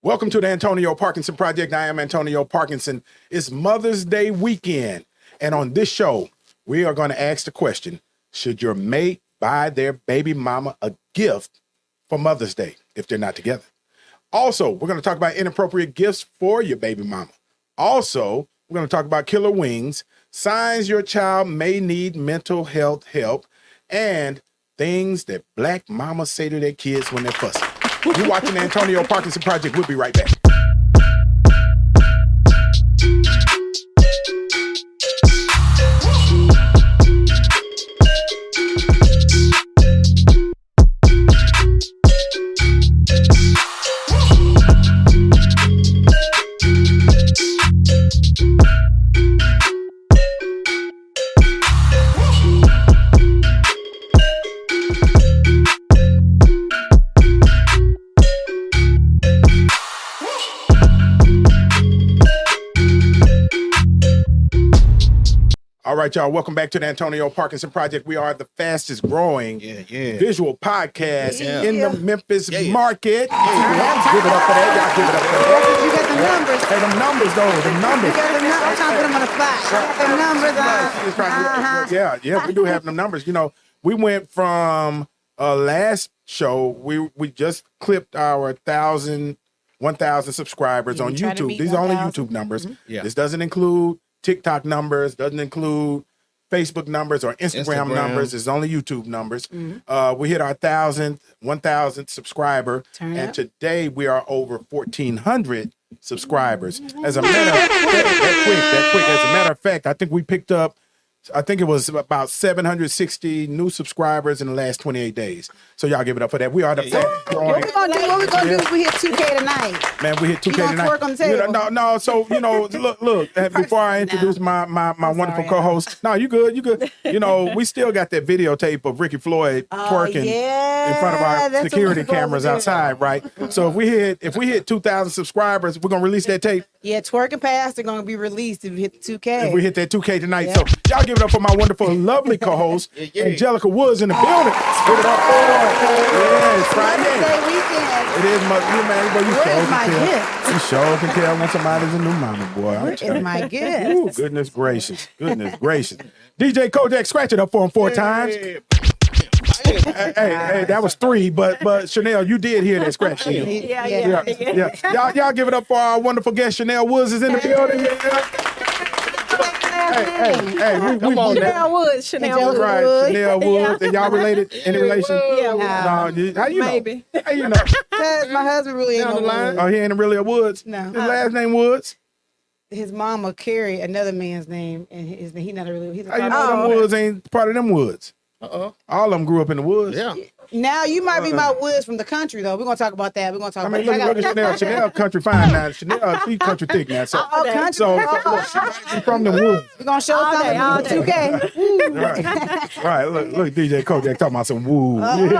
Welcome to the Antonio Parkinson Project. I am Antonio Parkinson. It's Mother's Day weekend. And on this show, we are going to ask the question, should your mate buy their baby mama a gift for Mother's Day if they're not together? Also, we're going to talk about inappropriate gifts for your baby mama. Also, we're going to talk about killer wings, signs your child may need mental health help, and things that black mamas say to their kids when they're fussing. You're watching the Antonio Parkinson Project. We'll be right back. All right, y'all. Welcome back to the Antonio Parkinson Project. We are the fastest growing visual podcast in the Memphis market. Give it up for that. Y'all give it up for that. You got the numbers. Hey, them numbers, though. The numbers. You got the numbers. I'm trying to put them on the flash. The numbers. Yeah, we do have them numbers. You know, we went from last show, we just clipped our 1,000 subscribers on YouTube. These are only YouTube numbers. This doesn't include TikTok numbers, doesn't include Facebook numbers or Instagram numbers. It's only YouTube numbers. We hit our 1,000th subscriber, and today we are over 1,400 subscribers. As a matter of fact, that quick. As a matter of fact, I think we picked up, I think it was about 760 new subscribers in the last 28 days. So y'all give it up for that. We are the fastest growing. What we gonna do if we hit 2K tonight? Man, we hit 2K gonna tonight. twerk on the table? No. So, you know, look. Before I introduce my wonderful co-host, no, you good. You know, we still got that videotape of Ricky Floyd twerking in front of our security cameras outside, right? So if we hit 2,000 subscribers, we're gonna release that tape. Yeah, twerking past are gonna be released if we hit 2K. If we hit that 2K tonight. So y'all give it up for my wonderful, lovely co-host, Angelica Woods in the building. Give it up for her. Yeah, it's Friday. It is man, but you sure can tell when somebody's a new mama, boy. Where is my gift? Ooh, goodness gracious. DJ Kojak, scratch it up for him 4 times. Hey, that was 3, but Chanel, you did hear that scratch. Yeah. Y'all give it up for our wonderful guest, Chanel Woods is in the building. Hey, come on, Chanel Woods. Chanel Woods. And y'all related? Any relation? Yeah. No, how you Maybe. know? How you know? Because my husband really ain't no Woods. Oh, he ain't really a Woods? No. His last name Woods? His mama carry another man's name, and he not really. He's How you know them Woods ain't part of them Woods? All of them grew up in the woods. Yeah. Now you might be my Woods from the country though. We're gonna talk about that. We're gonna talk about look at Chanel. Chanel country fine now. Chanel, she country thick now. So, country. so she's from the woods. We're gonna show something on 2K. Right. Look, DJ Kojak talking about some woo. Don't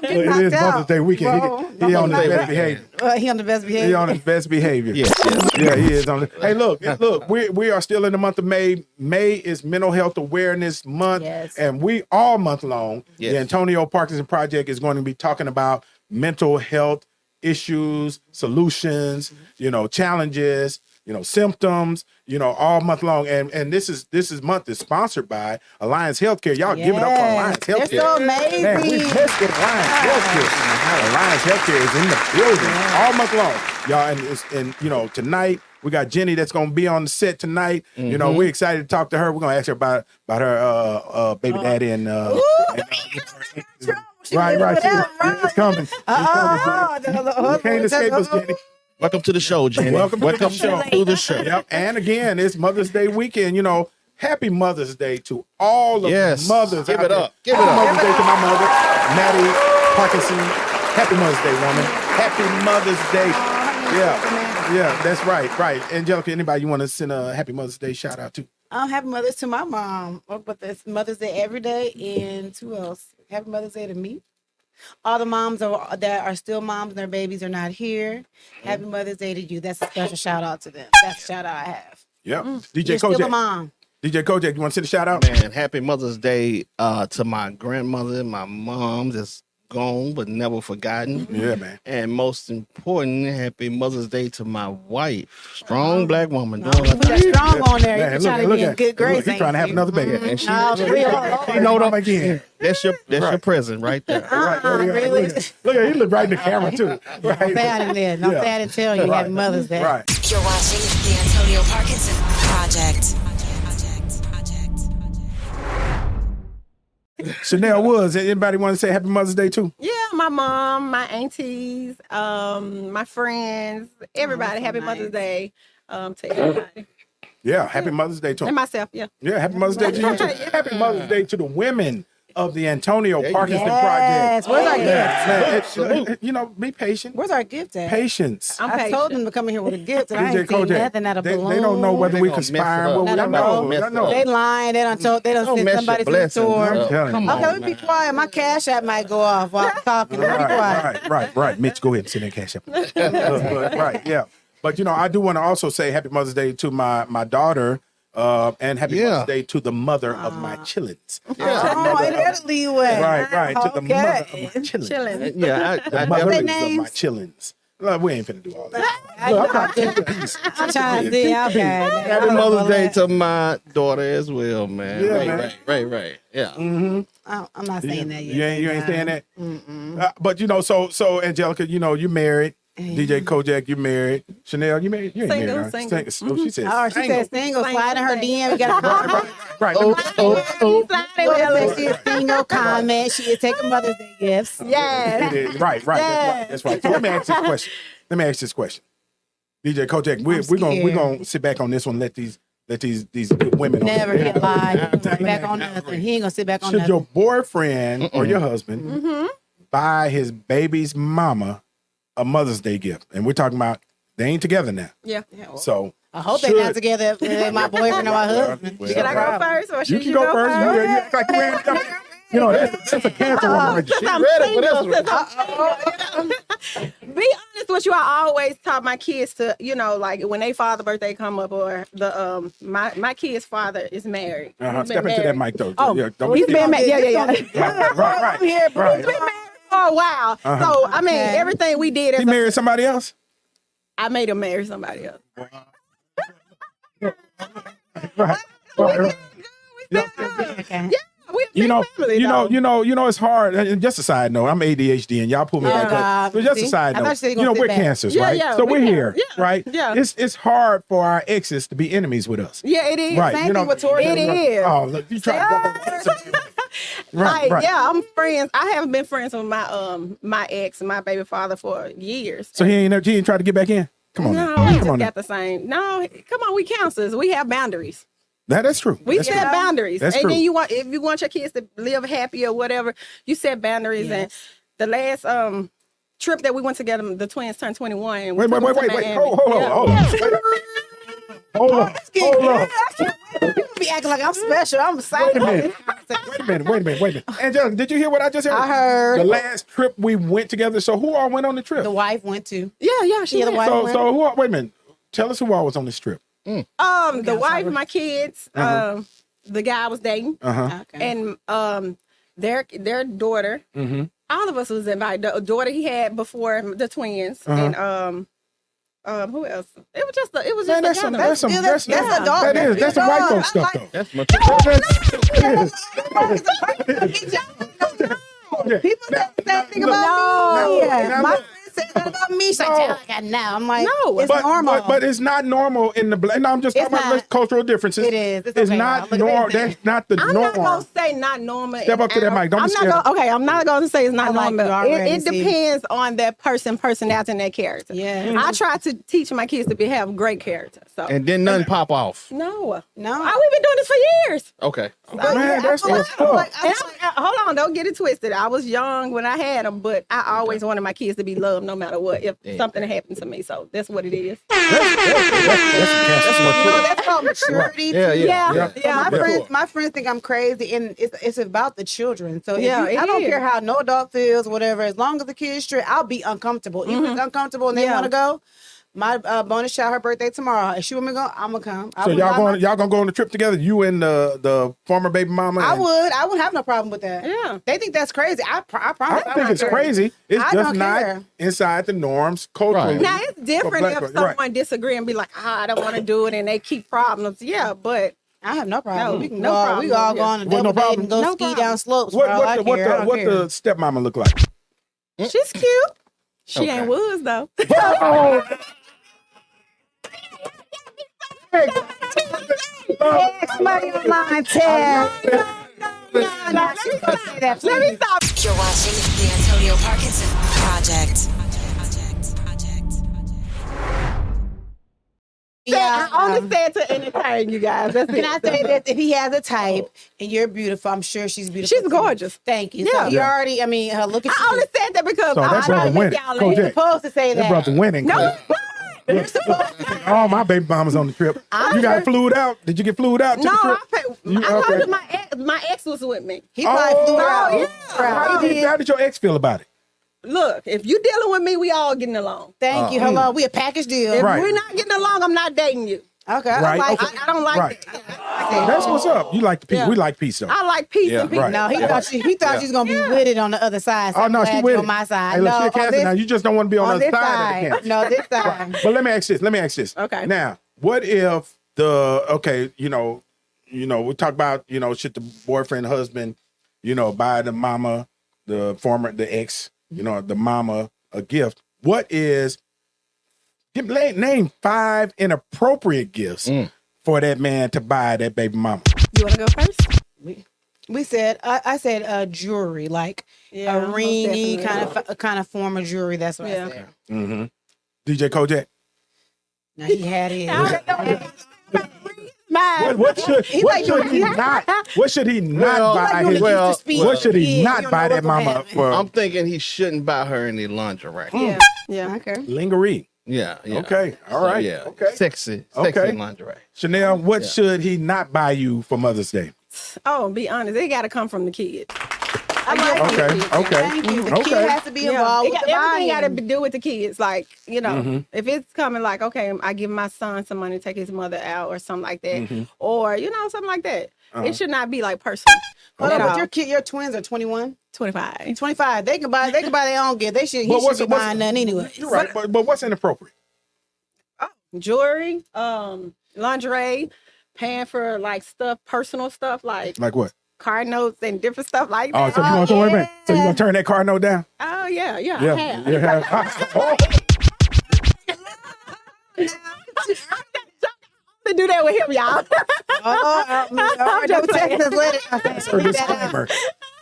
get It is Mother's Day weekend. He on his best behavior. He on the best behavior. He on his best behavior. Yeah, he is on. Hey, look. We are still in the month of May. May is Mental Health Awareness Month, and we all month long. The Antonio Parkinson Project is going to be talking about mental health issues, solutions, challenges, symptoms, all month long. And this month is sponsored by Alliance Healthcare. Y'all give it up for Alliance Healthcare. They're so amazing. Man, we tested Alliance Healthcare. Alliance Healthcare is in the building all month long. Y'all, and tonight we got Jenny that's gonna be on the set tonight. We're excited to talk to her. We're gonna ask her about her baby daddy and right. It's coming. You can't escape us, Jenny. Welcome to the show, Jenny. Welcome to the show. Yep. And again, it's Mother's Day weekend. Happy Mother's Day to all of the mothers. Give it up. Happy Mother's Day to my mother, Maddie Parkinson. Happy Mother's Day, woman. Happy Mother's Day. Yeah, that's right. Angelica, anybody you want to send a Happy Mother's Day shout out to? Happy Mother's to my mom. But that's Mother's Day every day. And who else? Happy Mother's Day to me. All the moms that are still moms and their babies are not here. Happy Mother's Day to you. That's a special shout out to them. That's a shout out I have. Yep. DJ You're still a Kojak. mom. DJ Kojak, you want to send a shout out? Man, happy Mother's Day to my grandmother, my mom. Just gone but never forgotten. Yeah, man. And most important, happy Mother's Day to my wife. Strong black woman. Put that strong on there. Man, You're trying to be in good grace. He's trying to have another baby. And she, You know what again. that's your present right there. Really? Look at he look right in the camera too. Right. Don't say I didn't there. Don't say I didn't tell you. Happy Mother's Day. Right. You're watching the Antonio Parkinson Project. Chanel Woods. Anybody want to say Happy Mother's Day too? Yeah, my mom, my aunties, my friends, everybody. Happy Mother's Day to everybody. Yeah, Happy Mother's Day to And them. myself, yeah. Yeah, Happy Mother's Day to you too. Happy Mother's Day to the women of the Antonio Parkinson Yes. Project. Where's our gift? Man, you know, be patient. Where's our gift at? Patience. I told them to come in here with a gift, and I DJ ain't seen Kojak, nothing out of they balloon. don't know whether They we gonna mess conspire. it up. Well, I I know. know. They lying. They don't send Don't mess somebody your to the blessings store. up. Telling Come you. on, Okay, let me be quiet. My cash app might go off while I'm talking. Let me be quiet. Right. Mitch, go ahead and sit in cash up. Right, yeah. But, you know, I do want to also say Happy Mother's Day to my daughter and Happy Mother's Day to the mother of my chillins. Oh, it had a leeway. Right. To the mother of Okay. my chillins. Chilling. Yeah, The I mother of definitely. my chillins. Look, we ain't finna do all that. Look, I'm trying to keep the peace. I'm trying to see. Okay. Happy Mother's Day to my daughter as well, man. Yeah, Right. Yeah. I'm not saying that yet. You ain't saying that? But, you know, so Angelica, you know, you married. DJ Kojak, you married. Chanel, you married? You ain't Single, married. single. Right? Oh, she said Oh, she said single. Slide in her DM. You got to Right. She is single. Comment. She is taking Mother's Day gifts. Yes. Right. That's right. So let me ask this question. DJ Kojak, we're gonna sit back on this one. Let these good women. Never get lied. He ain't gonna sit back on nothing. He ain't gonna sit back on Should nothing. your boyfriend or your husband buy his baby's mama a Mother's Day gift? And we're talking about they ain't together now. Yeah. So I hope they're not together. My boyfriend or my husband. Well, Should I go first or you should can you go first. You act like you ain't. You know, that's a cancer woman. Right there. I'm single. Be honest with you, I always taught my kids to, you know, like when they father birthday come up or the my kid's father is married. He's been Step into that married. mic though. Oh, Yeah, don't he's skip. been married. Yeah. Right. He's been married for a while. So I mean, everything we did as He married somebody else? I made him marry somebody else. Right. Okay. You know, it's hard. And just a side note, I'm ADHD, and y'all pull me back up. So just a side I thought note, you said you you know, gonna we're sit back. cancers, Yeah, right? yeah, So we're we're here, here. Yeah, right? yeah. It's hard for our exes to be enemies with us. Yeah, it is. Right. Same you know, thing with Tori. It is. Oh, look, you try to Like, right. yeah, I'm friends. I haven't been friends with my ex, my baby father, for years. So he ain't tried to get back in? Come on, No, now. we Come just on. Now. got the same. No, come on, we counselors. We have boundaries. That's true. We That's set true. boundaries. That's and true. then if you want your kids to live happy or whatever, you set boundaries. Yes. And the last trip that we went together, the twins turned 21. And we Wait. took them to Miami. Hold on. You be acting like I'm special. I'm excited. Wait a minute. Angelica, did you hear what I just heard? I heard. The last trip we went together. So who all went on the trip? The wife went to. Yeah, she Yeah, the went. wife So went. who? Wait a minute. Tell us who all was on this trip. The wife, my kids, the guy I was dating, Okay. and their daughter. All of us was invited. The daughter he had before the twins, and who else? It was just Man, that's a some gathering. that's a dog. That's some white folk stuff though. That's my People say that thing about me. Yeah. My friend said that about me. She's like, Angelica, no. I'm like, No, it's normal. But it's not normal in the black. No, I'm just It's talking about not. cultural differences. It is. It's It's okay, not Rob. Look at normal. that. That's not the I'm norm. not gonna say not normal. Step up to that mic. Don't be scared. I'm not gonna say it's not I like normal. you already, It see. depends on that personality, and their character. Yeah. I try to teach my kids to have great character. So And then nothing pop off. no. No. We've been doing this for years. Okay. Man, that's tough. And hold on, don't get it twisted. I was young when I had them, but I always wanted my kids to be loved no matter what. If something happened to me, so that's what it is. That's called maturity. Yeah. My friends think I'm crazy, and it's about the children. So Yeah, I don't is. care how no adult feels, whatever. As long as the kid's straight, I'll be uncomfortable. Even if it's uncomfortable and they want to go. My bonus child, her birthday tomorrow. If she want me to go, I'm gonna come. So y'all gonna go on the trip together? You and the former baby mama? I wouldn't have no problem with that. Yeah. They think that's crazy. I promise. I don't think it's crazy. It's I just don't not care. inside the norms culturally. Right. Now it's different if Right. someone disagree and be like, I don't want to do it, and they keep problems. Yeah, but I have no problem. No, We can no go. problem. We all go on a Well, no double date problem. and go No ski problem. down slopes. What bro. I care. I don't care. the stepmama look like? she's cute. She Okay. ain't Woods though. Somebody online, Ted. Let me stop. You're watching the Antonio Parkinson Project. Yeah, I only said to entertain you guys. That's Can it. I say that if he has a type and you're beautiful, I'm sure she's beautiful. She's too. gorgeous. Thank you. Yeah. So you already, I mean, look at I only you. said that because So that I brother don't winning. think y'all Go in. Jack. You're supposed to say That that. brother winning. No, You're supposed to. All my baby mamas on the trip. You got flued out? Did you get flued out to no, the trip? I told okay. you my ex was with me. He probably flew out. yeah. How did your ex feel about it? Look, if you dealing with me, we all getting along. Thank you. Hello. We a package deal. If Right. we're not getting along, I'm not dating you. Okay. Right. I like Okay. it. I don't like Right. that. That's what's up. You like the peace. Yeah. We like peace though. I like peace Yeah. and peace. Right. No, he thought she was gonna be with it on the other side. So Oh no, I'm she glad with you're it. on my side. Hey, look, no, she a on cancer this, now. You just don't want to be on on the this side side. of the cancer. No, this side. But let me ask this. Okay. Now, what if we talk about, should the boyfriend, husband, buy the mama, the ex, the mama a gift? What is, name 5 inappropriate gifts for that man to buy that baby mama? You want to go first? We said I said jewelry, like Yeah, a most ringy definitely. kind of form of jewelry. That's what Yeah. I said. Mm-hmm. DJ Kojak. Now he had it. Mine. What should he not? What should he not buy? like his, when he used to speak. what should he Yeah, not you don't buy know that what's gonna mama happen. for? I'm thinking he shouldn't buy her any lingerie. Yeah. Yeah. Okay. Lingerie. Yeah. Okay. All right. Yeah. Okay. Sexy Okay. lingerie. Chanel, what should he not buy you for Mother's Day? Oh, be honest, it got to come from the kid. Okay. Thank you. The Okay. kid has to be involved with the Everything got to buying. do with the kids. Like, if it's coming like, okay, I give my son some money to take his mother out or something like that. Or, something like that. It should not be like personal. Hold at on, all. but your twins are 21, 25. 25. They can buy their own gift. He should be buying none anyway. You're right, but what's inappropriate? Jewelry, lingerie, paying for like stuff, personal stuff like Like what? car notes and different stuff like Oh, that. so you want to wait a minute? So you gonna turn that car note down? Oh, yeah, I have. You have. Oh, To do that with him, y'all. Don't text us later. her disclaimer.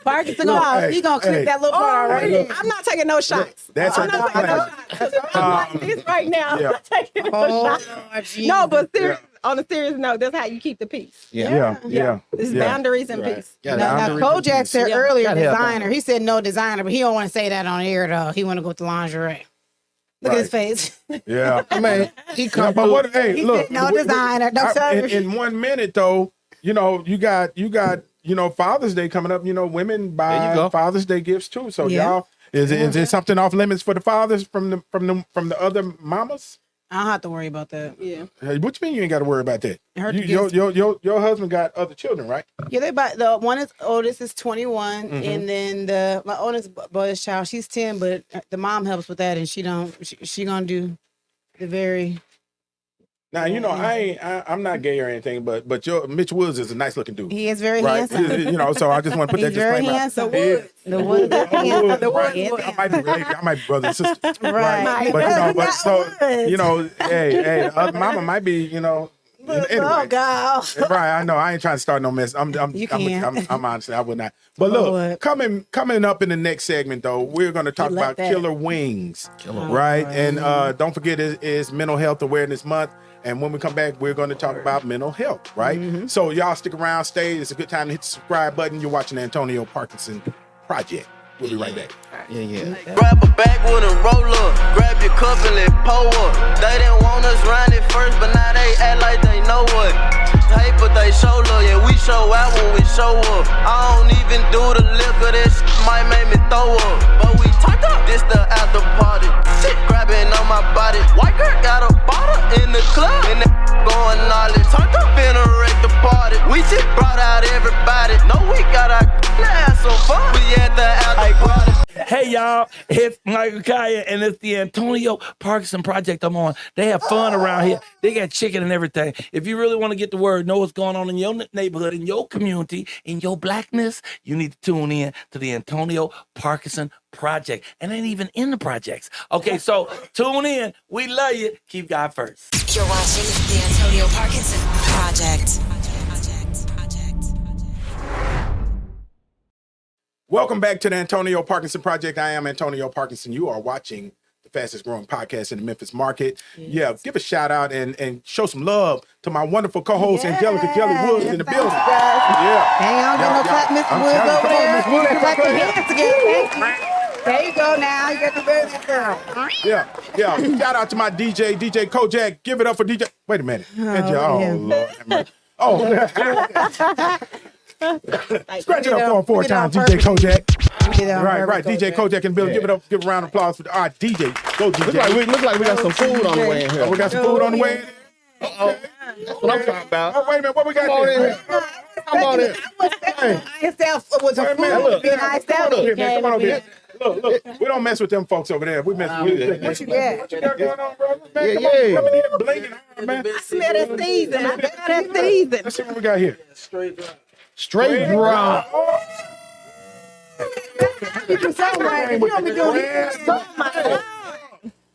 Parkinson, Look, he gonna clip hey. that little part already. I'm not taking no shots. That's her I'm not taking no disclaimer. shots. I'm like this right now. yeah. I'm not taking no shots. No, but on a serious note, that's how you keep the peace. Yeah. It's boundaries and peace. Yeah. Now Kojak said Yeah. earlier Gotta have designer. He said no designer, but he don't want to say that on air though. He want to go with the lingerie. Look at his face. Yeah. I mean, he Yeah, come but through. what? Hey, He look. said no designer. Don't tell her. In 1 minute though, you got Father's Day coming up. Women There you buy go. Father's Day gifts too. So Yeah. y'all, is it something off limits for the fathers from the other mamas? I don't have to worry about that. Yeah. Hey, what you mean you ain't got to worry about that? Heard the Your husband got other children, right? Yeah, they buy the one is oldest is 21, and then my oldest boy's child, she's 10, but the mom helps with that, and she gonna do the very. Now I'm not gay or anything, but your Mitch Woods is a nice looking dude, He is very right? handsome. So I just want to put He's that very disclaimer. handsome. He is. The Woods, Woods, right. Yes, I might be related. I might be brother and sister, Right. But so hey, mama might be, Oh anyway. God! Right, I know. I ain't trying to start no mess. I'm honestly, I would not. But look, coming up in the next segment, though, we're going to talk like about that. killer wings, right? And don't forget, it's Mental Health Awareness Month. And when we come back, we're going to talk about mental health, right? So y'all stick around, stay. It's a good time to hit the subscribe button. You're watching the Antonio Parkinson Project. We'll be right back. Yeah. Grab a backwood and roll up. Grab your cup and let pour up. They didn't want us round it first, but now they act like they know what. Paper they show love, yeah, we show out when we show up. I don't even do the liquor, that shit might make me throw up. But we turned up, this the after party. Shit grabbing on my body. White girl got a bottle in the club, and that going all it. Turned up in a wreck the party. We just brought out everybody. No, we got our have some fun. We at the after party. Hey y'all, it's Michael Kaya and it's the Antonio Parkinson Project I'm on. They have fun around here. They got chicken and everything. If you really want to get the word, know what's going on in your neighborhood, in your community, in your blackness, you need to tune in to the Antonio Parkinson Project. And ain't even in the projects. Okay, so tune in. We love you. Keep God first. You're watching the Antonio Parkinson Project. Welcome back to the Antonio Parkinson Project. I am Antonio Parkinson. You are watching the fastest growing podcast in the Memphis market. Yeah, give a shout out and show some love to my wonderful co-host, Angelica Jelly Woods in the building. Yeah. Hang on, get no clap, Mr. Woods over there. Miss Woods, Clap your hands together. Thank you. There you go now. You got the baby girl. Yeah. Shout out to my DJ Kojak. Give it up for DJ. Wait a minute. Lord. Scratch it up for him 4 times, DJ Kojak. Right. DJ Kojak in the building. Give a round of applause for our DJ. Go, DJ. Look like we got some food on the way in here. Oh, we got some food on the way in? Uh-oh. That's what I'm talking about. Oh, wait a minute. What we got here? Come on in. Was a food. Come on over here. Look. We don't mess with them folks over there. We mess with What you got? What you got going on, brother? Man, Yeah, come yeah. on in here blinking hard, man. I smell that season. I smell that season. Let's see what we got here. Straight drop. You don't be doing this.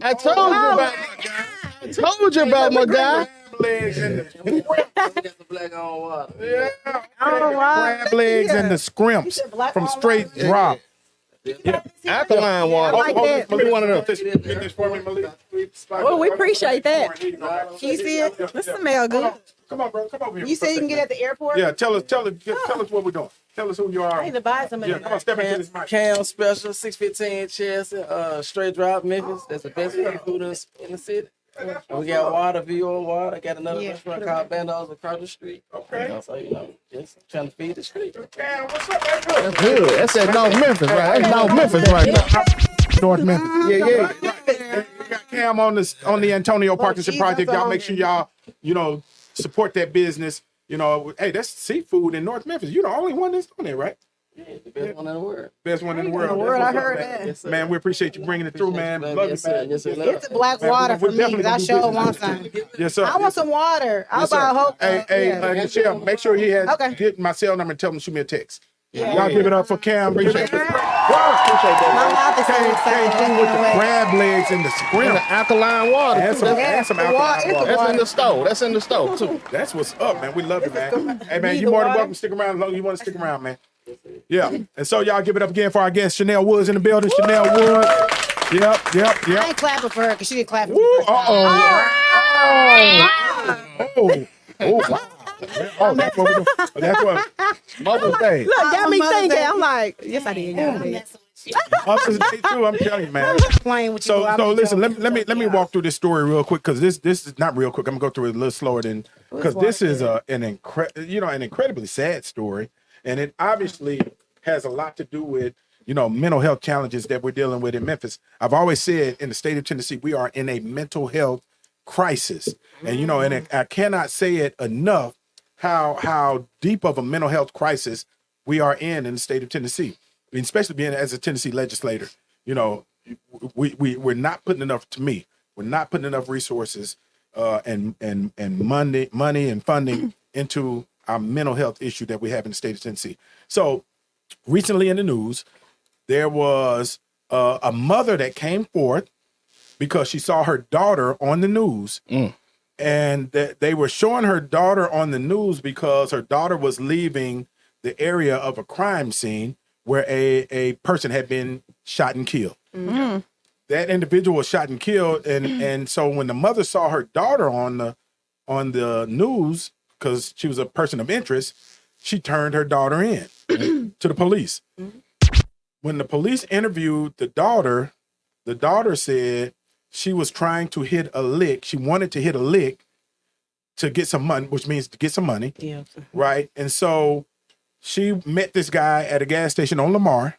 I told you about my guy. I told you about my guy. Legs and the Black on water. crab legs and the scrimps from Straight Drop. Alkaline water. like that. Give me one of them. Get this for me, Malik. Well, we appreciate that. Can you see it? This smell good. Come on, bro. Come over here. You said you can get at the airport? Yeah, tell us what we're doing. Tell us who you are. I need to buy some of Yeah, that. come on, step into this mic. Cam Special, 615 Chelsea, Straight Drop, Memphis. That's the best food in the city. We got water, VO water. I got another restaurant called Bandos across the street. Okay. So, just trying to feed the street. Cam, what's up, man? That's good. That's at North Memphis, right? That's North Memphis right now. North Memphis. Yeah. We got Cam on the Antonio Parkinson Project. Y'all make sure y'all, support that business. Hey, that's seafood in North Memphis. You're the only one that's on there, right? Yeah, the best one in the world. Best one in the world. I heard that. Yes, sir. Man, we appreciate you bringing it through, man. Love you, Yes, sir. man. Yes, sir. Get the black water for me because I sure want some. Yes, sir. I want some water. I'll Yes, buy a sir. whole. Hey, Michelle, make sure he has Okay. get my cell number and tell him to shoot me a text. Y'all give it up for Cam. Appreciate My mouth is so excited. Came through with the crab legs and the And scrimp. the alkaline water. And too. some alcohol. That's in the stove. That's in the stove too. That's what's up, man. We love it, man. Hey, man, Need you're the more than water? welcome to stick around as long as you want to stick around, man. Yeah. And so y'all give it up again for our guest, Chanel Woods in the building. Chanel Woods. Yep. I ain't clapping for her because she didn't clap for me. Woo, Oh, that's what we do. That's what Mother's Day. Look, got me Mother's thinking. Day. I'm like, yes, I did. Yes, I did. Mother's Day too. I'm telling you, man. Playing with you. So listen. Let me walk through this story real quick because this is not real quick. I'm gonna go through it a little slower than because this is an incredibly sad story, and it obviously has a lot to do with mental health challenges that we're dealing with in Memphis. I've always said in the state of Tennessee we are in a mental health crisis, and and I cannot say it enough how deep of a mental health crisis we are in the state of Tennessee. I mean, especially being as a Tennessee legislator, we're not putting enough. To me, we're not putting enough resources and money and funding into our mental health issue that we have in the state of Tennessee. So recently in the news, there was a mother that came forth because she saw her daughter on the news. And they were showing her daughter on the news because her daughter was leaving the area of a crime scene where a person had been shot and killed. Mm-hmm. That individual was shot and killed, and so when the mother saw her daughter on the news, because she was a person of interest, she turned her daughter in to the police. Mm-hmm. When the police interviewed the daughter said she was trying to hit a lick. She wanted to hit a lick to get some money, which means to get some money. Yeah. Right. And so she met this guy at a gas station on Lamar.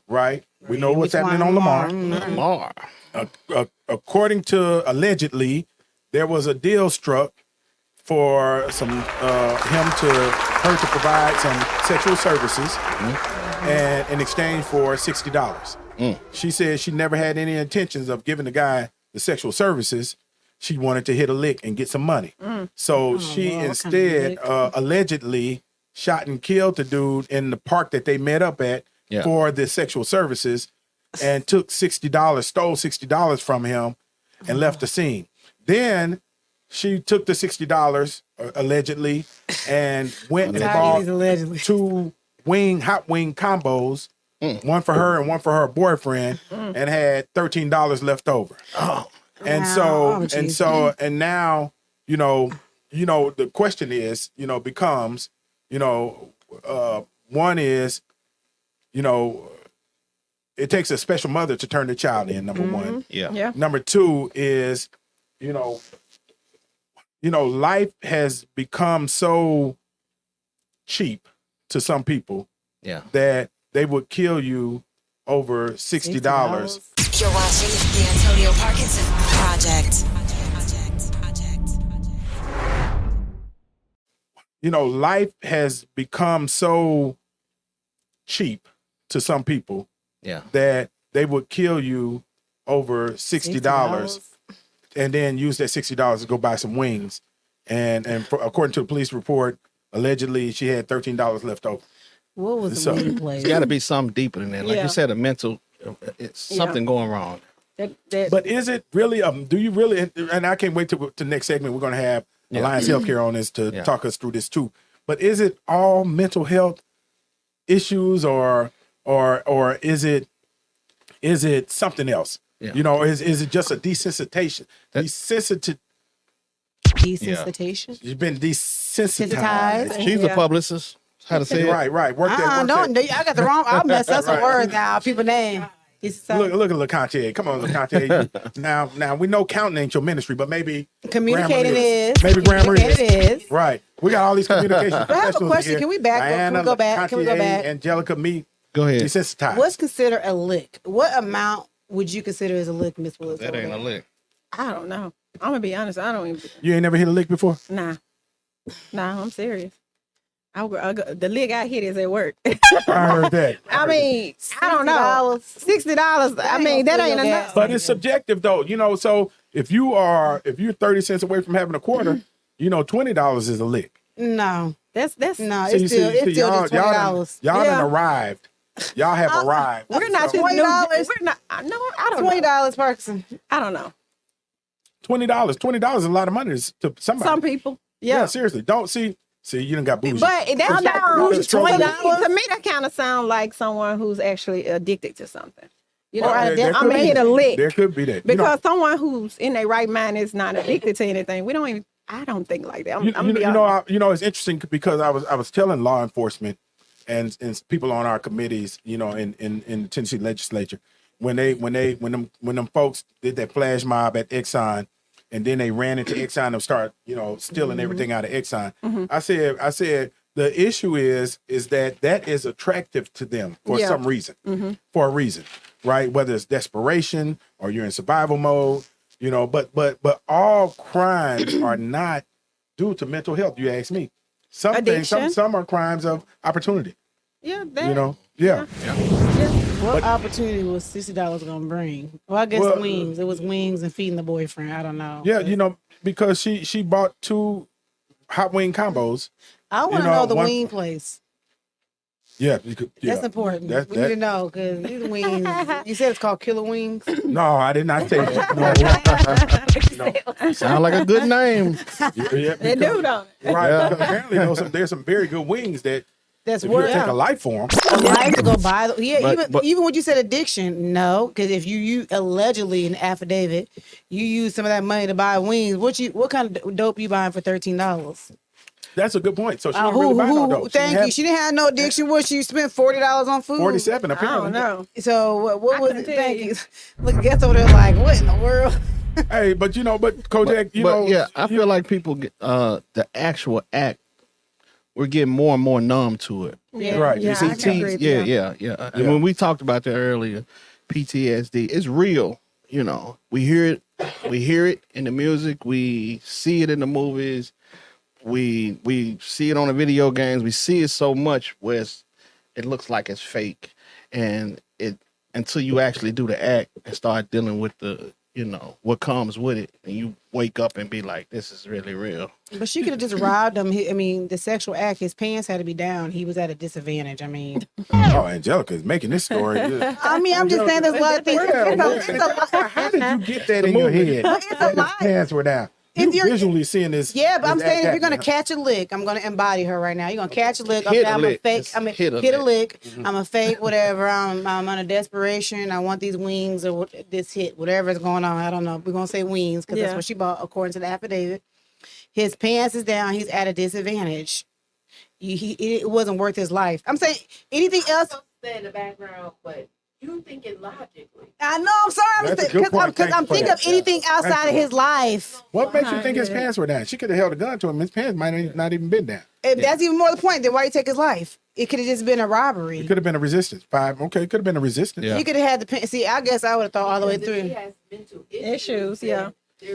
Right. We know what's happening on Lamar. Lamar. According to allegedly, there was a deal struck for her to provide some sexual services and in exchange for $60. She said she never had any intentions of giving the guy the sexual services. She wanted to hit a lick and get some money. So she instead allegedly shot and killed the dude in the park that they met up at for the sexual services and took $60, stole $60 from him and left the scene. Then she took the $60 allegedly and went and bought 2 hot wing combos, one for her and one for her boyfriend, and had $13 left over. And now, the question is, becomes, one is, it takes a special mother to turn the child in, number one. Yeah. Number 2 is, life has become so cheap to some people that they would kill you over $60. You're watching the Antonio Parkinson Project. Life has become so cheap to some people that they would kill you over $60 and then use that $60 to go buy some wings. And according to the police report, allegedly she had $13 left over. What was the wing place? It's got to be something deeper than that. Like you said, it's something going wrong. But is it really, do you really, and I can't wait to the next segment, we're going to have Alliance Healthcare on this to talk us through this too. But is it all mental health issues or is it something else? Yeah. Is it just a desensitization? Desensitization? You've been desensitized. She's a publicist. How to say it? Right. Work that. I got the wrong. I'll mess up some words now. People name. Look at LeContier. Come on, LeContier. Now we know counting ain't your ministry, but maybe communicating is. Maybe grammar is. Right. We got all these communication professionals. I have a question. Here. Can we back? Diana, Can we go back? Can we go back? Angelica, me. Go ahead. Desensitized. What's considered a lick? What amount would you consider as a lick, Miss Willis? That ain't a lick. I don't know. I'm gonna be honest. I don't even. You ain't never hit a lick before? Nah, I'm serious. The lick I hit is at work. I heard that. I mean, I don't know. $60. I mean, that ain't enough. But it's subjective though, So if you're 30 cents away from having a quarter, $20 is a lick. No, that's no. It's still just $20. Y'all done arrived. Y'all have arrived. We're not $20. We're not. No, I don't know. $20, Parkinson. I don't know. $20 is a lot of money to somebody. Some people. Yeah, seriously. Don't see, you done got bougie. But that $20. To me, that kind of sounds like someone who's actually addicted to something. I'm gonna hit a lick. There could be that. Because someone who's in their right mind is not addicted to anything. I don't think like that. It's interesting because I was telling law enforcement and people on our committees, in the Tennessee legislature, when them folks did that flash mob at Exxon, and then they ran into Exxon and start, stealing everything out of Exxon. I said the issue is that is attractive to them for some reason, for a reason, right? Whether it's desperation or you're in survival mode, but all crimes are not due to mental health. You ask me. Some things, some are crimes of opportunity. Yeah, What opportunity was $60 gonna bring? Well, I guess wings. It was wings and feeding the boyfriend. I don't know. Yeah, because she bought 2 hot wing combos. I want to know the wing place. Yeah, that's important. We need to know because these wings. You said it's called Killer Wings. No, I did not say that. No. Sound like a good name. They do, don't it? Right. Yeah. Apparently, there's some very good wings that's worth take a life form. A life to go buy. Even when you said addiction, no, because if you allegedly in the affidavit, you use some of that money to buy wings. What kind of dope you buying for $13? That's a good point. So she didn't really buy no dope. Thank you. She didn't have no addiction. What she spent $40 on food? 47 apparently. I don't know. So what was it? Thank you. Look, guess over there like, what in the world? Hey, but Kojak, I feel like people get the actual act. We're getting more and more numb to it. Yeah. Right. Yeah, I can agree with you. Yeah. And when we talked about that earlier, PTSD, it's real. We hear it in the music, we see it in the movies, we see it on the video games, we see it so much where it looks like it's fake, and it until you actually do the act and start dealing with the what comes with it, and you wake up and be like, this is really real. But she could have just robbed him. The sexual act, his pants had to be down. He was at a disadvantage. Oh, Angelica is making this story. I'm just saying there's a lot of things. How did you get that in your head? His pants were down. You're visually seeing this. Yeah, but I'm saying if you're gonna catch a lick, I'm gonna embody her right now. You're gonna catch a lick. Hit I'm a a fake. hit a lick. I'm a fake. Whatever. I'm on a desperation. I want these wings or this hit. Whatever's going on. I don't know. We're gonna say wings because that's what she bought according to the affidavit. His pants is down. He's at a disadvantage. It wasn't worth his life. I'm saying anything else. In the background, but you thinking logically. I know. I'm sorry. Because I'm thinking of anything outside of his life. What makes you think his pants were down? She could have held a gun to him. His pants might have not even been down. If that's even more the point, then why you take his life? It could have just been a robbery. It could have been a resistance. It could have been a resistance. You could have had the pants. See, I guess I would have thought all the way through. He has mental Issues, yeah.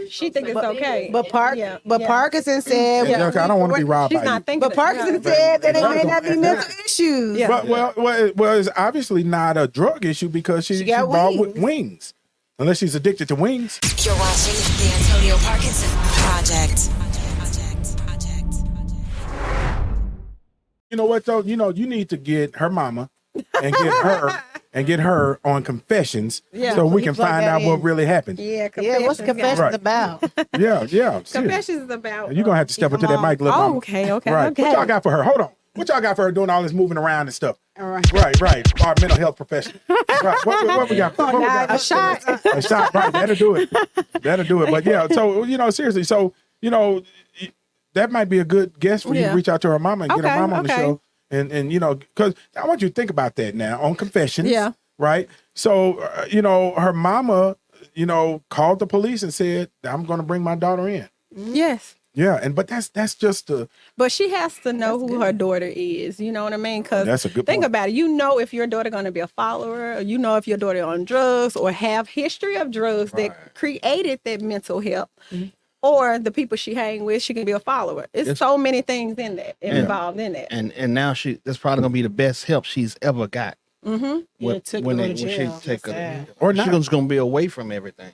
She think it's okay. But Parkinson said, I don't want to be robbed. She's not thinking. But Parkinson said that it may not be mental issues. Yeah. But well, it's obviously not a drug issue because she bought wings. Unless she's addicted to wings. You're watching the Antonio Parkinson Project. You know what though? You need to get her mama and get her on confessions so we can find out what really happened. Yeah, what's confessions about? Yeah. Confessions about. You're gonna have to step up to that mic, little mama. Okay. Right. What y'all got for her? Hold on. What y'all got for her doing all this moving around and stuff? All right. Right. Our mental health professional. Right. What we got? What we got? A shot. A shot. Right. That'll do it. But yeah. So seriously. So that might be a good guest for you to reach out to her mama and get her mama on the show. And because I want you to think about that now on confessions. Yeah. Right. So her mama called the police and said, I'm going to bring my daughter in. Yes. Yeah, but that's just But she has to know who her daughter is. You know what I mean? Because that's a good think point. about it. If your daughter going to be a follower, or if your daughter on drugs or have history of drugs that created that mental health, or the people she hang with, she can be a follower. It's so many things in that involved in that. And now that's probably gonna be the best help she's ever got. Mm-hmm. When she take her, or not. She's gonna be away from everything.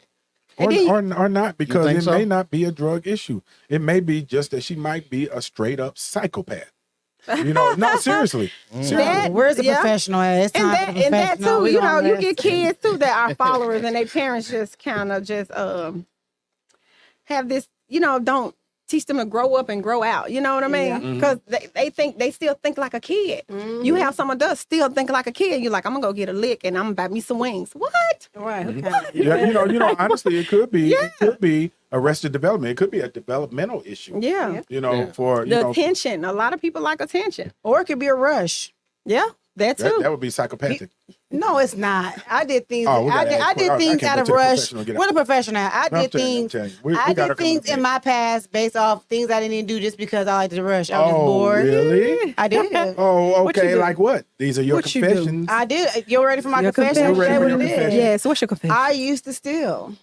Or not, because it so? may not be a drug issue. It may be just that she might be a straight up psychopath. No, seriously. Where's the professional at? It's time for the and that professional. too, you get kids too that are followers and their parents just kind of have this, don't teach them to grow up and grow out. You know what I mean? Because they still think like a kid. Mm-hmm. You have someone does still think like a kid. You're like, I'm gonna go get a lick and I'm gonna buy me some wings. What? Right. Okay. Yeah, honestly, it could be arrested development. It could be a developmental issue. Yeah. For the attention. A lot of people like attention. Or it could be a rush. Yeah. That too. That would be psychopathic. No, it's not. I did things. I did things out of rush. We're the professional. I did things. I did things in my past based off things I didn't do just because I liked to rush. I was just bored. Really? I did. Oh, okay. Like what? These are your confessions. I did. You ready for my confession? You ready for your confession? Yes. What's your confession? I used to steal.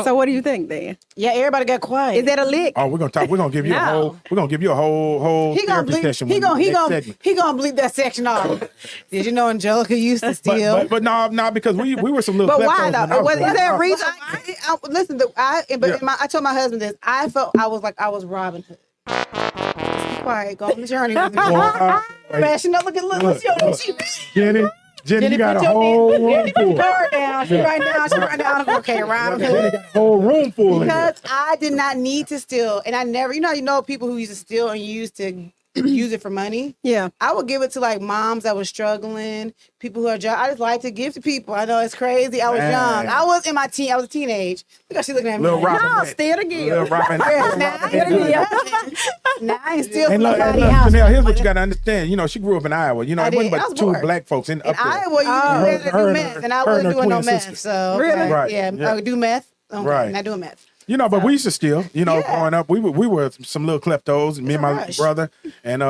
So what do you think then? Yeah, everybody got quiet. Is that a lick? Oh, we're gonna talk. We're gonna give you a whole. We're gonna give you a whole therapy session. He gonna bleep that section off. Did you know Angelica used to steal? But no, because we were some little. But why though? Is there a reason? Listen, I told my husband this. I felt I was like I was Robin Hood. Quiet, go on the journey with me. Fashion up, look at Jenny, you got a whole room full. She right now. Okay, around Jenny got a whole room full. Because I did not need to steal, and I never. You know people who used to steal and used to use it for money. Yeah, I would give it to like moms that was struggling, people who are. I just like to give to people. I know it's crazy. I was young. I was in my teen. I was a teenage. Look how she looking at me. Little Robin. No, still to give. Little Robin. Now I ain't steal from somebody's house. Janelle, here's what you got to understand. She grew up in Iowa. It wasn't but two black folks in up there. Iowa, you do meth, and I wasn't doing no meth. So really, yeah, I would do meth. Okay, Right. not doing meth. You know, but we used to steal. You know, growing up, we were some little kleptos, me and my brother, and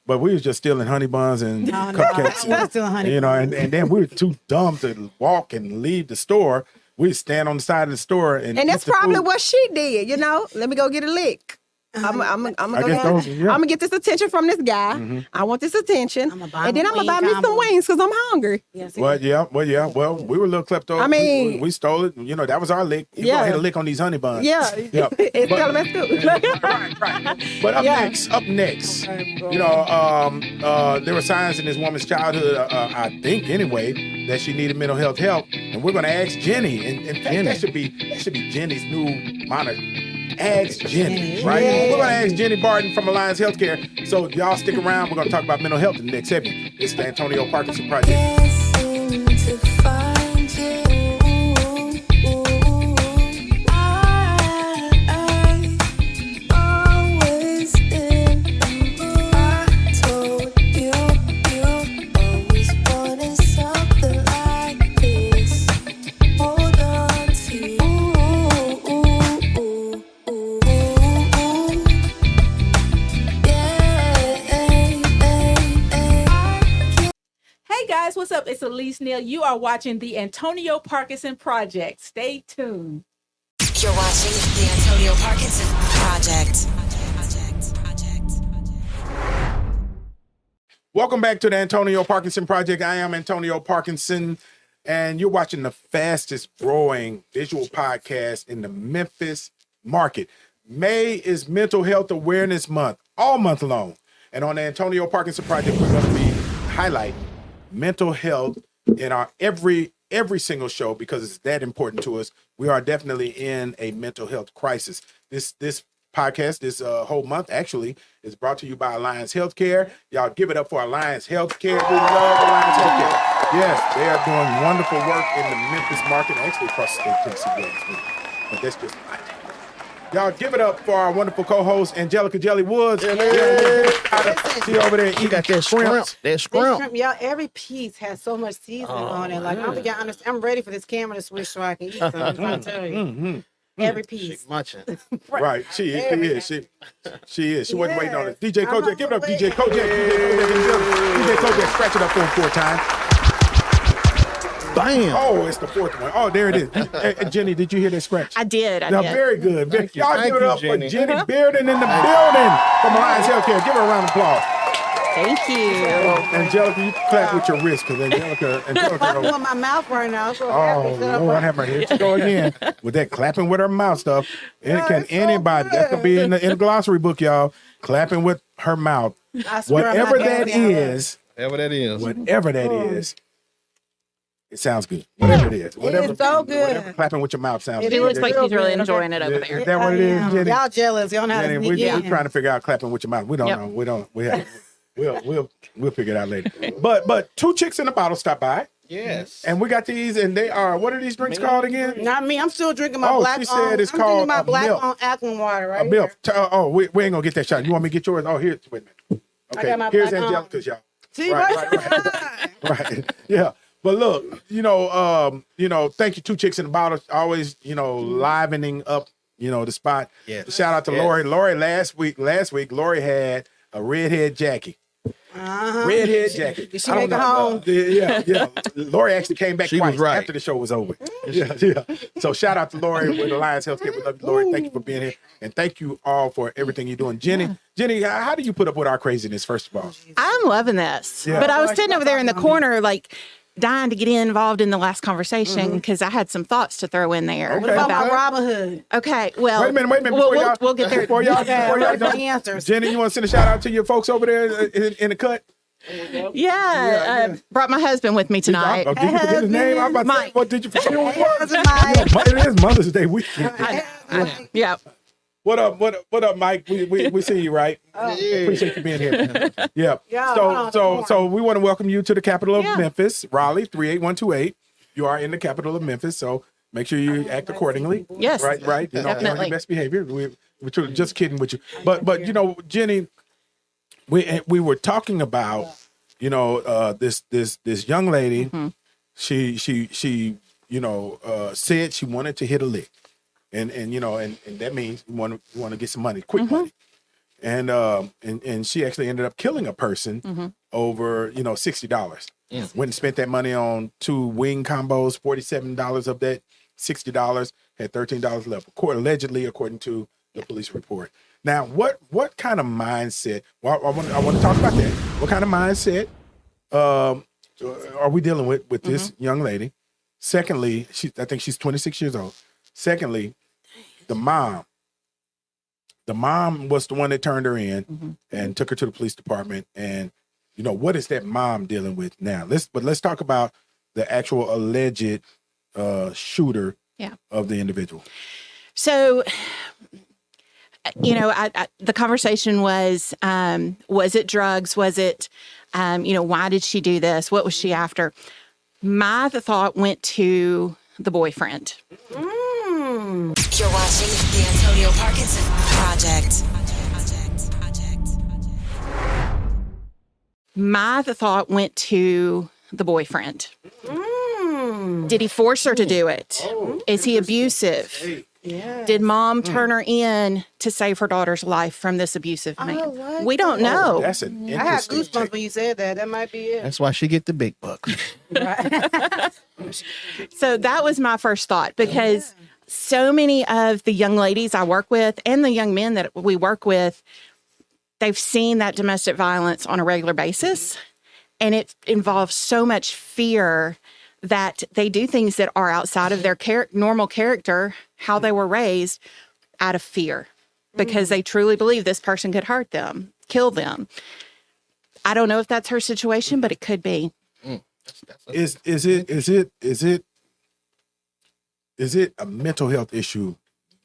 but we was just stealing honey buns and cupcakes. I was stealing honey you know, buns. and then we were too dumb to walk and leave the store. We'd stand on the side of the store and And that's eat the probably food. what she did, you know. Let me go get a lick. I'm gonna get this attention from this guy. I want this attention, and then I'm gonna buy me some wings because I'm hungry. Well, we were little kleptos. I mean, we stole it. You know, that was our lick. You go ahead and lick on these honey buns. Yeah, it's LMS too. But up next, you know, there were signs in this woman's childhood, I think anyway, that she needed mental health help, and we're going to ask Jenny. And in fact, that should be Jenny's new moniker. Ask Jenny, right? We're going to ask Jenny Barton from Alliance Healthcare. So y'all stick around. We're going to talk about mental health in the next segment. It's the Antonio Parkinson Project. What's up? It's Elise Neal. You are watching the Antonio Parkinson Project. Stay tuned. You're watching the Antonio Parkinson Project. Welcome back to the Antonio Parkinson Project. I am Antonio Parkinson, and you're watching the fastest growing visual podcast in the Memphis market. May is Mental Health Awareness Month, all month long. And on the Antonio Parkinson Project, we're going to be highlighting mental health in our every single show because it's that important to us. We are definitely in a mental health crisis. This podcast, this whole month actually, is brought to you by Alliance Healthcare. Y'all give it up for Alliance Healthcare. We love Alliance Healthcare. Yes, they are doing wonderful work in the Memphis market, actually across the state of Tennessee. But that's just my take. Y'all give it up for our wonderful co-host, Angelica Jelly Woods. She over there eating got that shrimp. That shrimp. Y'all, every piece has so much seasoning on it. Like, I'm ready for this camera to switch so I can eat something. I'm trying to tell you. Every piece. She's munching. Right. She is. She wasn't waiting on it. DJ Kojak, give it up, DJ Kojak. DJ Kojak, scratch it up for him 4 times. Bam. Oh, it's the 4th one. Oh, there it is. Hey, Jenny, did you hear that scratch? I did. Very good. Y'all give it up Jenny. for Jenny Bearden in the building from Alliance Healthcare. Give her a round of applause. Thank you. Angelica, you clap with your wrist because Angelica. I'm on my mouth right now. So Lord have mercy. Here she go again with that clapping with her mouth stuff. Anybody, that could be in the glossary book, y'all. Clapping with her mouth. Whatever that is, it sounds good. Whatever it is. It's so good. Whatever clapping with your mouth sounds good. It looks like he's really enjoying it over there. Is that what it is, Jenny? Y'all jealous. Y'all know how to Jenny, sneak we're in. trying to figure out clapping with your mouth. We don't know. We'll figure it out later. But 2 chicks in a bottle stopped by. Yes. And we got these, and they are, what are these drinks called again? Not me. I'm still drinking my black. She said it's called my a black milk. on alkaline water right A milk. here. We ain't gonna get that shot. You want me to get yours? Oh, here. Wait a minute. Okay. got my Here's black Angelica's, y'all. See, Right. Yeah. But look, thank you, 2 chicks in the bottle. Always, livening up, the spot. Yes. Shout out to Lori. Lori last week, Lori had a redhead Jackie. Redhead Jackie. Did she make it home? Yeah. Lori actually came back She twice was right. after the show was over. Yeah. So shout out to Lori with Alliance Healthcare. We love you, Lori. Thank you for being here. And thank you all for everything you're doing. Jenny, how do you put up with our craziness, first of all? I'm loving this. Yeah. But I was sitting over there in the corner, like, dying to get involved in the last conversation because I had some thoughts to throw in there. Okay. What about my Robin Hood? Okay, well, Wait a minute. We'll get there. Before y'all the answers. Jenny, you want to send a shout out to your folks over there in the cut? Brought my husband with me tonight. Did you forget his name? I'm about to say, what did you forget? It is Mother's Day weekend. Yeah. What up, Mike? We see you, right? Appreciate you being here. Yeah. So we want to welcome you to the capital of Memphis, Raleigh, 38128. You are in the capital of Memphis, so make sure you act accordingly. Yes. Right. Definitely. Your best behavior. We're just kidding with you. But Jenny, we were talking about this young lady. She said she wanted to hit a lick. and you know, and that means you want to get some money, quick money. And she actually ended up killing a person over, you know, $60. Went and spent that money on 2 wing combos, $47 of that $60, had $13 left, allegedly, according to the police report. Now, what kind of mindset? Well, I want to talk about that. What kind of mindset are we dealing with this young lady? Secondly, I think she's 26 years old. Secondly, the mom. The mom was the one that turned her in and took her to the police department. And, you know, what is that mom dealing with now? Let's talk about the actual alleged shooter of the individual. So, you know, the conversation was it drugs? Was it, you know, why did she do this? What was she after? My thought went to the boyfriend. You're watching the Antonio Parkinson Project. My thought went to the boyfriend. Did he force her to do it? Is he abusive? Did mom turn her in to save her daughter's life from this abusive man? We don't know. That's an I had goosebumps when you said that. That might be it. That's why she get the big bucks. So that was my first thought, because so many of the young ladies I work with and the young men that we work with, they've seen that domestic violence on a regular basis, and it involves so much fear that they do things that are outside of their normal character, how they were raised, out of fear, because they truly believe this person could hurt them, kill them. I don't know if that's her situation, but it could be. Is it a mental health issue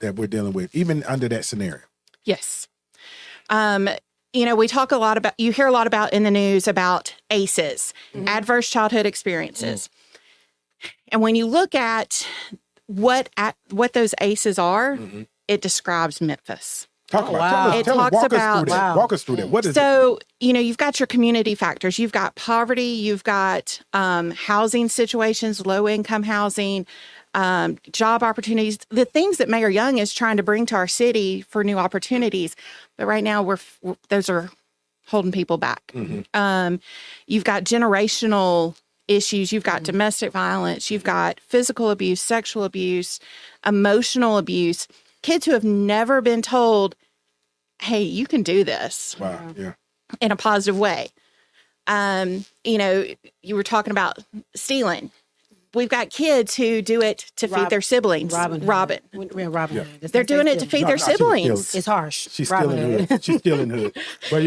that we're dealing with, even under that scenario? Yes. You know, we talk a lot about, you hear a lot about in the news about ACEs, adverse childhood experiences. And when you look at what those ACEs are, it describes Memphis. Talk about it. Walk us through that. What is it? So, you know, you've got your community factors. You've got poverty. You've got housing situations, low income housing, job opportunities, the things that Mayor Young is trying to bring to our city for new opportunities. But right now, those are holding people back. You've got generational issues. You've got domestic violence. You've got physical abuse, sexual abuse, emotional abuse. Kids who have never been told, hey, you can do this. Wow. Yeah. In a positive way. You know, you were talking about stealing. We've got kids who do it to feed their siblings. Robin. Yeah. They're doing it to feed their siblings. It's harsh. She's stealing hood. She's stealing hood. But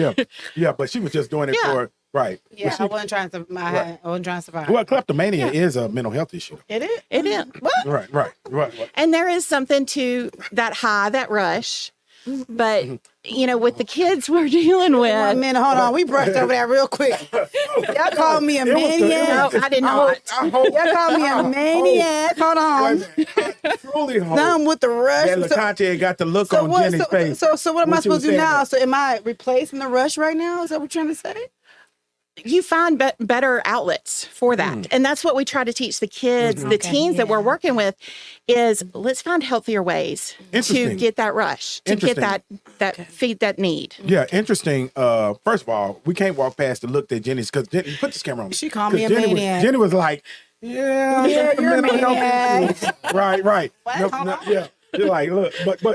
yeah, but she was just doing it for right. Yeah, I wasn't trying to. I wasn't trying to survive. Well, kleptomania is a mental health issue. It is. It is. What? Right. And there is something to that high, that rush. But, you know, with the kids we're dealing with. 1 minute, hold on. We brushed over that real quick. Y'all called me a maniac. No, I did not. Y'all called me a maniac. Hold on. I truly hope now I'm with the rush. that LaConte got the look on Jenny's face. So what am I supposed to do now? So am I replacing the rush right now? Is that what you're trying to say? You find better outlets for that. And that's what we try to teach the kids, the teens that we're working with, is let's find healthier ways to get that rush, to get that feed that need. Yeah, interesting. First of all, we can't walk past the look that Jenny's, because Jenny, put this camera on me. She called me a maniac. Jenny was like, yeah, you're a maniac. Right. No, yeah. You're like, look,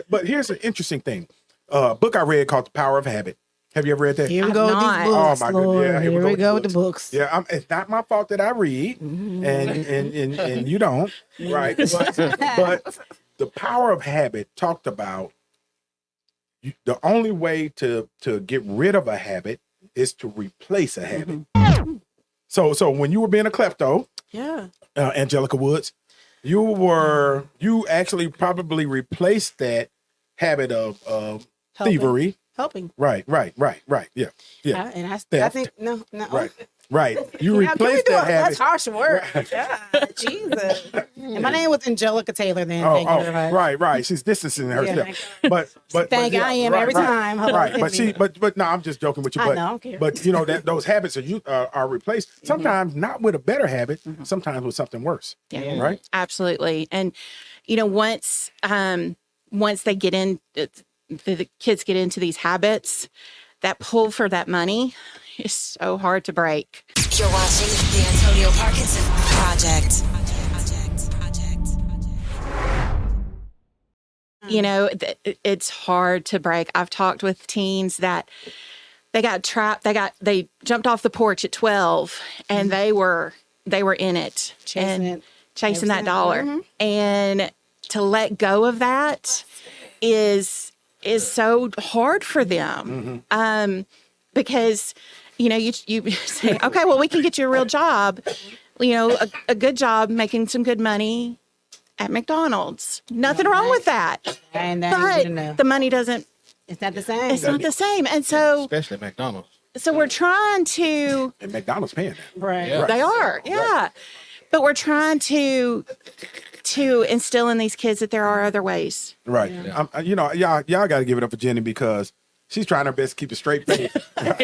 but here's an interesting thing. Book I read called The Power of Habit. Have you ever read that? Here we go with these books. Oh my goodness! Yeah, here we go with the books. Yeah, it's not my fault that I read, and you don't, right? But The Power of Habit talked about the only way to get rid of a habit is to replace a habit. So when you were being a klepto, Angelica Woods, you actually probably replaced that habit of thievery. Helping. Right. Yeah. And I think no. Right. You replaced that habit. That's harsh word. God, Jesus. And my name was Angelica Taylor then. Right. She's distancing herself. But I am every time. Right. But no, I'm just joking with you. But, I don't care. But you know that those habits are replaced sometimes not with a better habit, sometimes with something worse. Yeah. Right. Absolutely. And you know, once once they get in, the kids get into these habits, that pull for that money is so hard to break. You're watching the Antonio Parkinson Project. You know, it's hard to break. I've talked with teens that they got trapped. They jumped off the porch at 12 and they were in it, chasing that dollar. And to let go of that is so hard for them. Because, you know, you say, okay, well, we can get you a real job, you know, a good job making some good money at McDonald's. Nothing wrong with that. But the money doesn't. It's not the same. It's not the same. And so. Especially at McDonald's. So we're trying to. And McDonald's paying that. Right. Yeah. They are. Yeah. Right. But we're trying to instill in these kids that there are other ways. Right. Yeah. You know, y'all got to give it up for Jenny because she's trying her best to keep a straight face.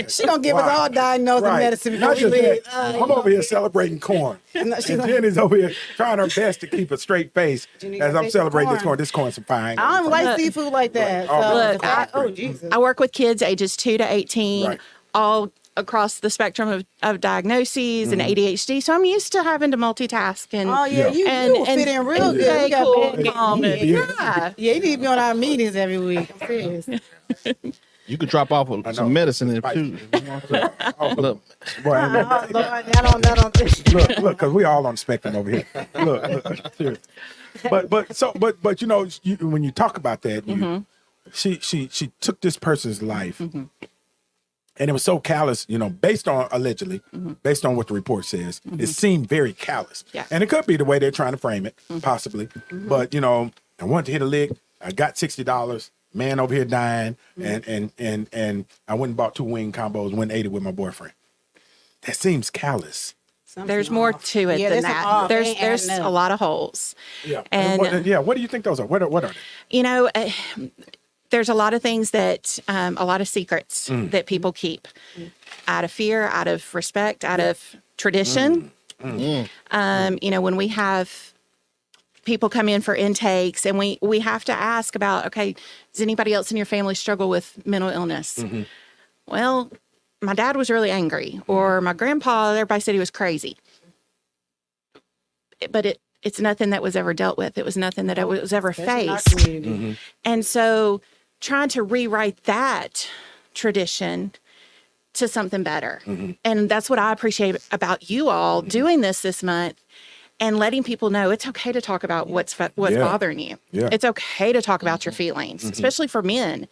She gonna give us all diagnosed medicine before we leave. I'm over here celebrating corn. And Jenny's over here trying her best to keep a straight face as I'm celebrating this corn. This corn's some fine. I don't like seafood like that. Right. So, Jesus. I work with kids ages 2 to 18, all across the spectrum of diagnoses and ADHD. So I'm used to having to multitask. And you fit in real good. Yeah, you need to be on our meetings every week. I'm serious. You could drop off some medicine in too. Look, look, because we all on the spectrum over here. Look, seriously. But you know, when you talk about that, she took this person's life, and it was so callous. You know, based on allegedly, based on what the report says, it seemed very callous. Yeah. And it could be the way they're trying to frame it, possibly. But you know, I wanted to hit a lick. I got $60. Man over here dying, and I went and bought 2 wing combos, went and ate it with my boyfriend. That seems callous. There's more to it than that. There's a lot of holes. Yeah. And what do you think those are? What are they? You know, there's a lot of things that, a lot of secrets that people keep out of fear, out of respect, out of tradition. You know, when we have people come in for intakes and we have to ask about, okay, does anybody else in your family struggle with mental illness? Well, my dad was really angry, or my grandpa, everybody said he was crazy. But it's nothing that was ever dealt with. It was nothing that was ever faced. And so trying to rewrite that tradition to something better. And that's what I appreciate about you all doing this month. And letting people know it's okay to talk about what's bothering you. Yeah. It's okay to talk about your feelings, especially for men.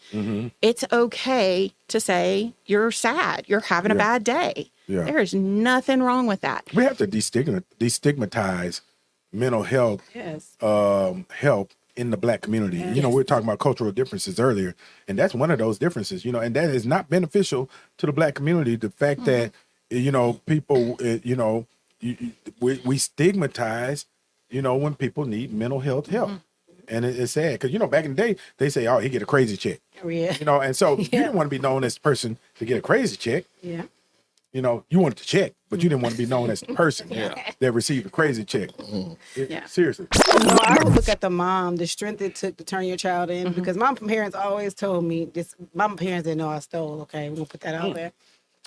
It's okay to say you're sad, you're having a bad day. Yeah. There is nothing wrong with that. We have to destigmatize mental health help in the Black community. You know, we were talking about cultural differences earlier, and that's one of those differences, you know, and that is not beneficial to the Black community. The fact that, you know, people, you know, we stigmatize, you know, when people need mental health help. And it's sad because, you know, back in the day, they say, oh, he get a crazy check. You know, and so you didn't want to be known as the person to get a crazy check. You know, you wanted to check, but you didn't want to be known as the person that received a crazy check. Seriously. I would look at the mom, the strength it took to turn your child in, because my parents always told me this. My parents didn't know I stole. Okay, we're going to put that out there.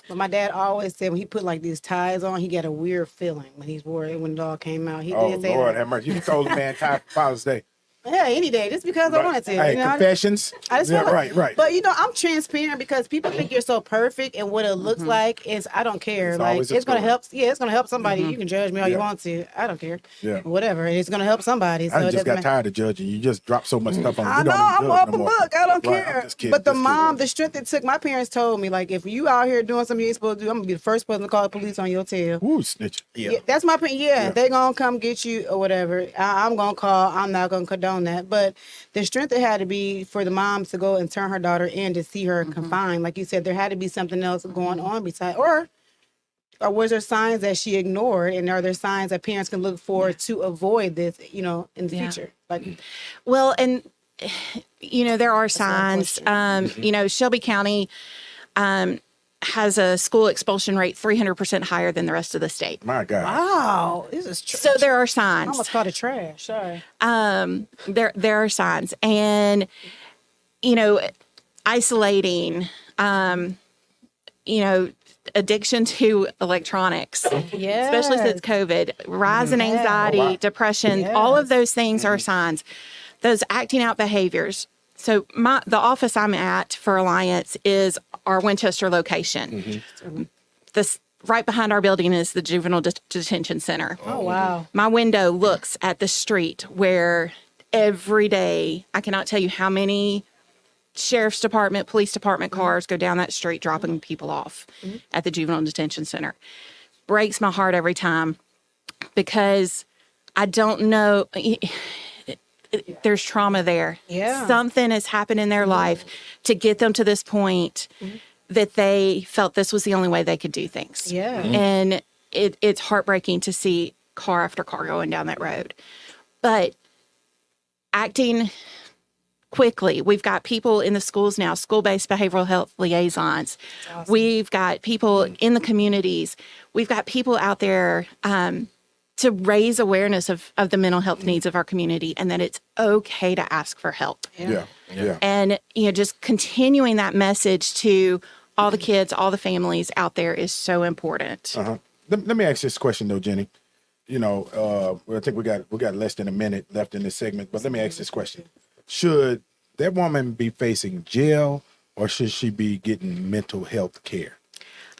But my dad always said when he put like these ties on, he got a weird feeling when he wore it when it all came out. He did say Lord that. have mercy. You stole a man tie for Father's Day. Yeah, any day, just because I wanted to. Hey, you know, confessions. I just feel like, right. But you know, I'm transparent because people think you're so perfect, and what it looks like is I don't care. It's like it's gonna help. Yeah, it's gonna help somebody. You can judge me all you want to. I don't care. Yeah, whatever. It's gonna help somebody. So I just got tired of judging. You just dropped so much stuff on me. I know. I'm off the book. I don't care. I'm just kidding, but the strength it took. My parents told me like, if you out here doing something you ain't supposed to do, I'm gonna be the first person to call the police on your tail. Ooh, snitch. Yeah, that's my opinion. Yeah, they gonna come get you or whatever. I'm gonna call. I'm not gonna condone that, but the strength it had to be for the moms to go and turn her daughter in to see her confined. Like you said, there had to be something else going on beside, or was there signs that she ignored, and are there signs that parents can look for to avoid this, you know, in the future? Like, well, and you know, there are signs. You know, Shelby County has a school expulsion rate 300% higher than the rest of the state. My God. Wow, this is trash. So there are I signs. almost called it trash. Sorry. There are signs, and isolating, addiction to electronics, especially since COVID, rise in anxiety, depression, all of those things are signs. Those acting out behaviors. So the office I'm at for Alliance is our Winchester location. This right behind our building is the juvenile detention center. Oh, wow. My window looks at the street where every day, I cannot tell you how many sheriff's department, police department cars go down that street dropping people off at the juvenile detention center. Breaks my heart every time because I don't know. There's trauma there. Yeah. Something has happened in their life to get them to this point that they felt this was the only way they could do things. Yeah. And it's heartbreaking to see car after car going down that road. But acting quickly, we've got people in the schools now, school-based behavioral health liaisons. Awesome. We've got people in the communities. We've got people out there to raise awareness of the mental health needs of our community and that it's okay to ask for help. Yeah. And, just continuing that message to all the kids, all the families out there is so important. Let me ask this question though, Jenny. I think we got less than a minute left in this segment, but let me ask this question. Should that woman be facing jail or should she be getting mental health care?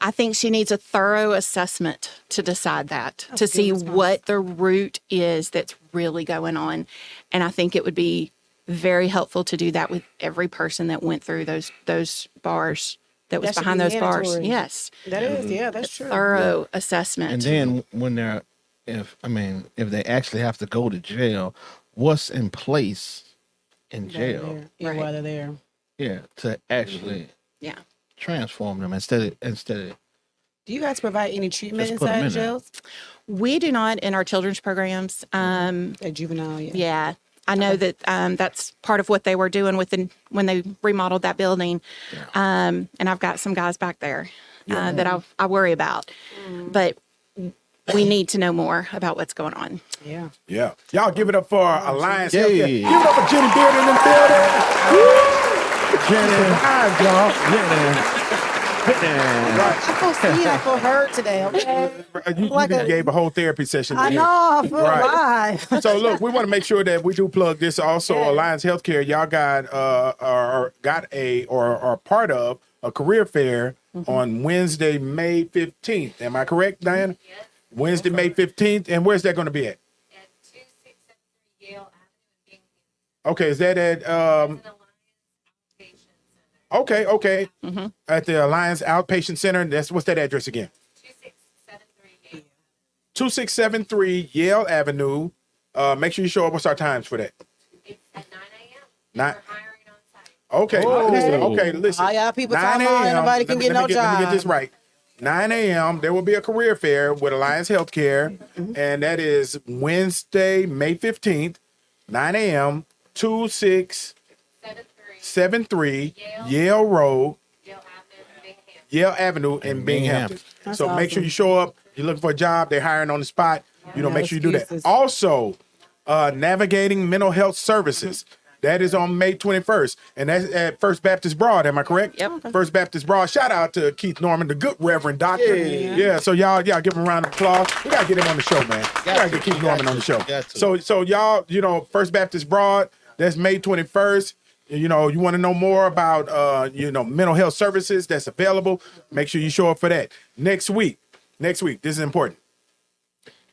I think she needs a thorough assessment to decide that, to see what the root is that's really going on. And I think it would be very helpful to do that with every person that went through those bars, that was behind those bars. Yes. That is, that's true. Thorough assessment. And then when if they actually have to go to jail, what's in place in jail? While they're there. Yeah, to actually transform them instead of. Do you guys provide any treatment Just put 'em inside in there. jails? We do not in our children's programs. At juvenile, Yeah. I know that that's part of what they were doing when they remodeled that building. And I've got some guys back there that I worry about. But we need to know more about what's going on. Yeah. Yeah. Y'all give it up for Alliance Yay. Healthcare. Give it up for Jenny Beard in the building. Woo! Jenny, live, y'all. I feel hurt today, okay? You just gave a whole therapy session. I today. know, I feel alive. So look, we want to make sure that we do plug this also. Alliance Healthcare, y'all got are part of a career fair on Wednesday, May 15th. Am I correct, Diana? Yes. Wednesday, May 15th. And where's that going to be at? At 2673 Yale Avenue. Okay, is that at Okay. At the Alliance Outpatient Center. What's that address again? 2673 Yale Avenue. Make sure you show up. What's our times for that? It's at 9 a.m. Nine. We're hiring on site. Okay, listen. All y'all people 9 talking about a.m. nobody can get no job. Let me get this right. 9 a.m. There will be a career fair with Alliance Healthcare, and that is Wednesday, May 15th, 9 a.m. 2673 Yale Road, Yale Avenue in Binghamton. So make sure you show up. You're looking for a job. They're hiring on the spot. Make sure you do that. Also, navigating mental health services. That is on May 21st, and that's at First Baptist Broad. Am I correct? Yep. First Baptist Broad. Shout out to Keith Norman, the good Reverend Doctor. Yeah. So y'all give him a round of applause. We gotta get him on the show, man. We gotta get Keith Norman on the show. So y'all, First Baptist Broad. That's May 21st. You want to know more about mental health services that's available. Make sure you show up for that. Next week, this is important.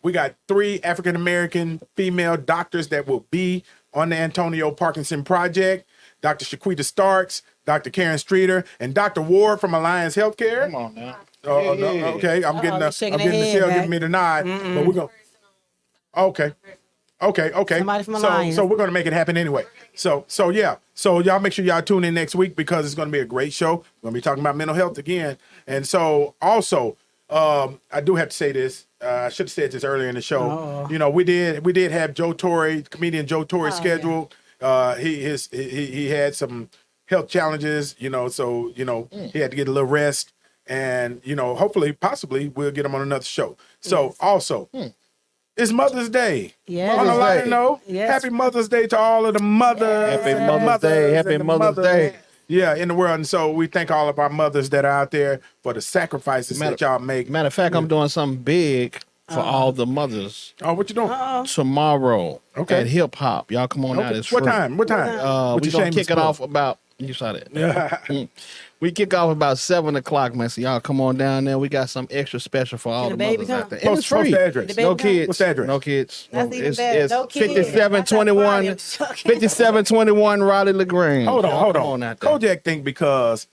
We got 3 African American female doctors that will be on the Antonio Parkinson Project. Dr. Shaquita Starks, Dr. Karen Streeter, and Dr. Ward from Alliance Healthcare. Come on now. Okay, I'm getting the Michelle giving me the nod, but we're gonna. Okay. Somebody from Alliance. So we're gonna make it happen anyway. So y'all make sure y'all tune in next week because it's gonna be a great show. We're gonna be talking about mental health again, and so also I do have to say this. I should have said this earlier in the show. We did have comedian Joe Torre scheduled. He had some health challenges, so he had to get a little rest. And, hopefully, possibly, we'll get them on another show. So, also, it's Mother's Day. Yes. On a lighter Day. note, Happy Mother's Day to all of the mothers. Happy Mother's Day. Happy Mother's Day. Yeah, in the world. And so we thank all of our mothers that are out there for the sacrifices that y'all make. Matter of fact, I'm doing something big for all the mothers. Oh, what you doing? Tomorrow Okay. at Hip Hop. Y'all come on out. It's What free. time? What time? We're going to kick it off about, you saw that. We kick off about 7 o'clock, man. So y'all come on down there. We got some extra special for all the mothers out there. And it's free. Post the address. No kids. What's the address? No kids. That's even It's better. No kids. 5721 Raleigh LaGrange. Hold Y'all on. come on out there. Kojak think because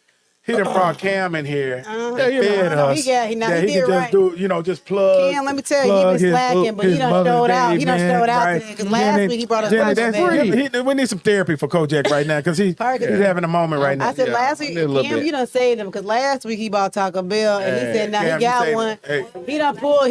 he done brought Cam in here and fed us He that did he can right. just do, just plug. Cam, let me tell you, he been slacking, but he done showed out. He done showed out today, because last week he brought us Jenny, lunch that's today. free. We need some therapy for Kojak right now because he's having a moment right now. I said last week, Cam, you done saved him, because last week he bought Taco Bell, and he said, now Cam, he you got saved one. him. Hey. He done pulled,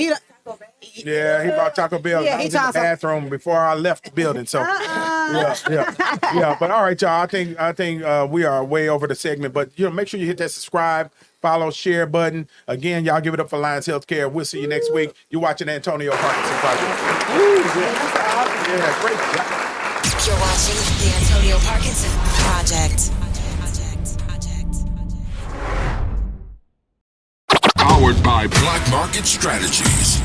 Yeah, he bought Taco Bell. Yeah, I he was in the talking- bathroom before I left the building. So, yeah. But all right, y'all. I think we are way over the segment. But make sure you hit that subscribe, follow, share button. Again, y'all give it up for Lions Healthcare. We'll see you next week. You're watching Antonio Parkinson Project. Yeah, great job. You're watching the Antonio Parkinson Project. Powered by Black Market Strategies.